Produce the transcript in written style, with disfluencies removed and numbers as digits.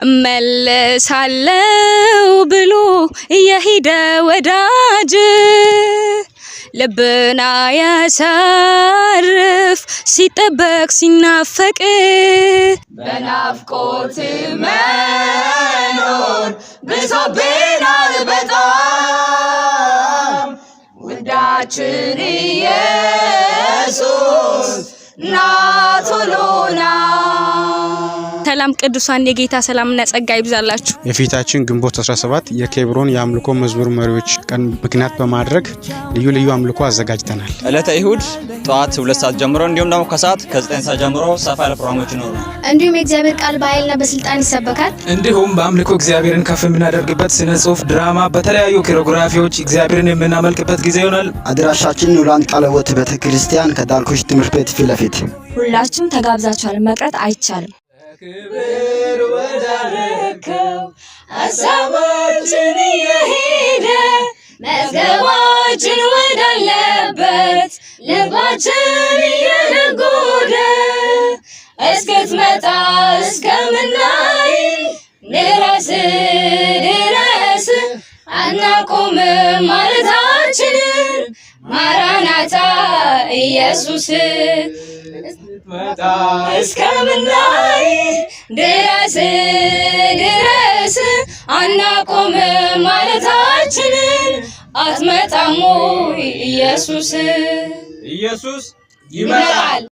እመለሳለሁ ብሎ የሄደ ወዳጅ ልብና ያሳርፍ ሲጠበቅ ሲናፈቅ በናፍቆት መኖር ብሶብናል በጣም ውዳችን ኢየሱስ ና ቶሎና። ሰላም ቅዱሳን የጌታ ሰላምና ጸጋ ይብዛላችሁ። የፊታችን ግንቦት 17 የኬብሮን የአምልኮ መዝሙር መሪዎች ቀን ምክንያት በማድረግ ልዩ ልዩ አምልኮ አዘጋጅተናል። ዕለተ እሁድ ጠዋት 2 ሰዓት ጀምሮ እንዲሁም ደግሞ ከሰዓት ከ9 ሰዓት ጀምሮ ሰፋ ያለ ፕሮግራሞች ይኖራሉ። እንዲሁም የእግዚአብሔር ቃል በኃይልና በስልጣን ይሰበካል። እንዲሁም በአምልኮ እግዚአብሔርን ከፍ የምናደርግበት ስነ ጽሁፍ፣ ድራማ፣ በተለያዩ ኮሪዮግራፊዎች እግዚአብሔርን የምናመልክበት ጊዜ ይሆናል። አድራሻችን ኑራን ቃለ ሕይወት ቤተክርስቲያን ከዳልኮሽ ትምህርት ቤት ፊት ለፊት። ሁላችሁም ተጋብዛችኋል፣ መቅረት አይቻልም። ክብር ወዳረከው ሀሳባችን እየሄደ መዝገባችን ወዳለበት ልባችን እየነጎደ እስክትመጣ እስከምናይ ድረስ አናቆምም ማለታችንን ማራናታ ኢየሱስ እስከምናይ ድረስ አናቆምም ማለታችንን አትመጣም ወይ ኢየሱስ ይመጣል።